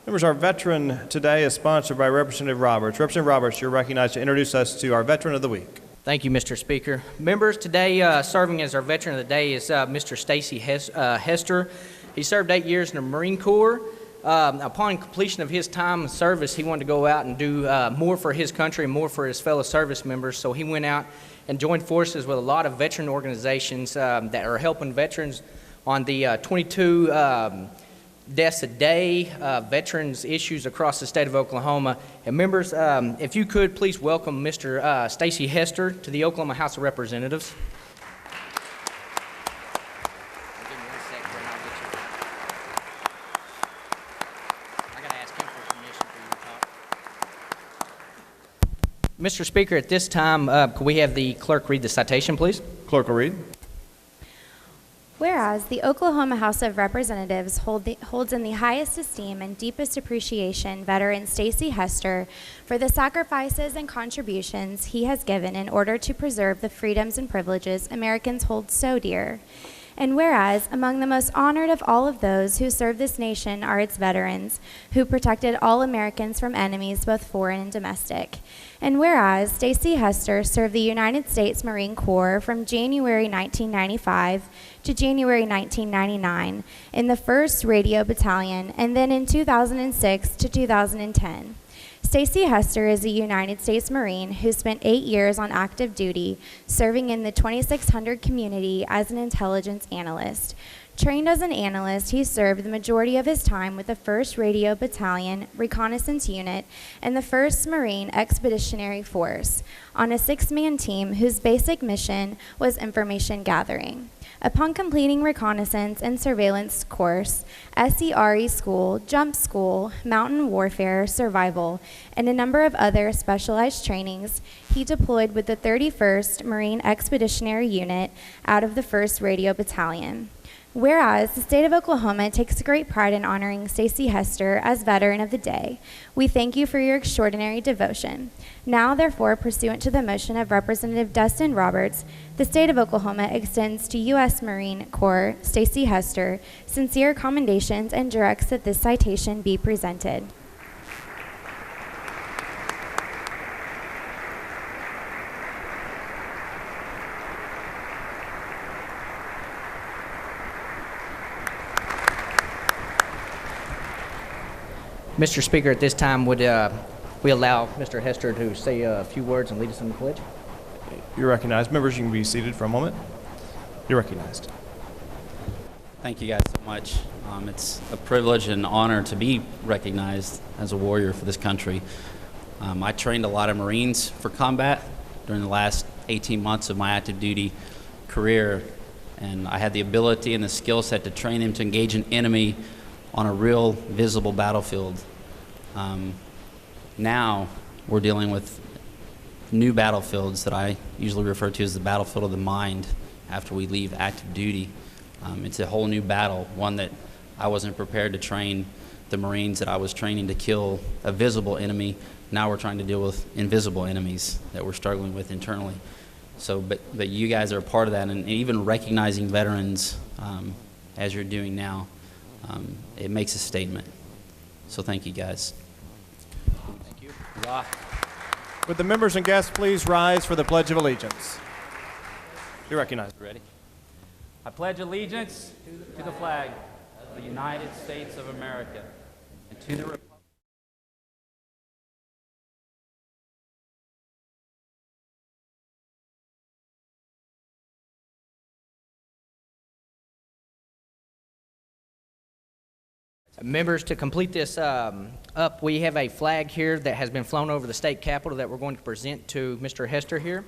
Members, our veteran today is sponsored by Representative Roberts. Representative Roberts, you're recognized to introduce us to our Veteran of the Week. Thank you, Mr. Speaker. Members, today serving as our Veteran of the Day is Mr. Stacy Hester. He served 8 years in the Marine Corps. Upon completion of his time of service, he wanted to go out and do more for his country and more for his fellow service members. So he went out and joined forces with a lot of veteran organizations that are helping veterans on the 22 deaths a day, veterans issues across the state of Oklahoma. And members, if you could please welcome Mr. Stacy Hester to the Oklahoma House of Representatives. Mr. Speaker, at this time, could we have the clerk read the citation, please? Clerk will read. Whereas the Oklahoma House of Representatives holds in the highest esteem and deepest appreciation veteran Stacy Hester for the sacrifices and contributions he has given in order to preserve the freedoms and privileges Americans hold so dear. And whereas among the most honored of all of those who serve this nation are its veterans, who protected all Americans from enemies both foreign and domestic. And whereas Stacy Hester served the United States Marine Corps from January 1995 to January 1999 in the 1st Radio Battalion, and then in 2006 to 2010. Stacy Hester is a United States Marine who spent 8 years on active duty, serving in the 2600 community as an intelligence analyst. Trained as an analyst, he served the majority of his time with the 1st Radio Battalion Reconnaissance Unit and the 1st Marine Expeditionary Force on a 6-man team whose basic mission was information gathering. Upon completing reconnaissance and surveillance course, SERE school, jump school, mountain warfare, survival, and a number of other specialized trainings, he deployed with the 31st Marine Expeditionary Unit out of the 1st Radio Battalion. Whereas the state of Oklahoma takes great pride in honoring Stacy Hester as Veteran of the Day, we thank you for your extraordinary devotion. Now, therefore, pursuant to the motion of Representative Dustin Roberts, the state of Oklahoma extends to U.S. Marine Corps Stacy Hester sincere commendations and directs that this citation be presented. Mr. Speaker, at this time, would we allow Mr. Hester to say a few words and lead us in the pledge? You're recognized. Members, you can be seated for a moment. You're recognized. Thank you guys so much. It's a privilege and honor to be recognized as a warrior for this country. I trained a lot of Marines for combat during the last 18 months of my active duty career, and I had the ability and the skill set to train them to engage an enemy on a real visible battlefield. Now we're dealing with new battlefields that I usually refer to as the battlefield of the mind after we leave active duty. It's a whole new battle, one that I wasn't prepared to train the Marines that I was training to kill a visible enemy. Now we're trying to deal with invisible enemies that we're struggling with internally. So, but you guys are a part of that, and even recognizing veterans as you're doing now, it makes a statement. So thank you, guys. Thank you. Would the members and guests please rise for the Pledge of Allegiance? You're recognized. Ready? I pledge allegiance to the flag of the United States of America and to the republic. Members, to complete this up, we have a flag here that has been flown over the state capitol that we're going to present to Mr. Hester here.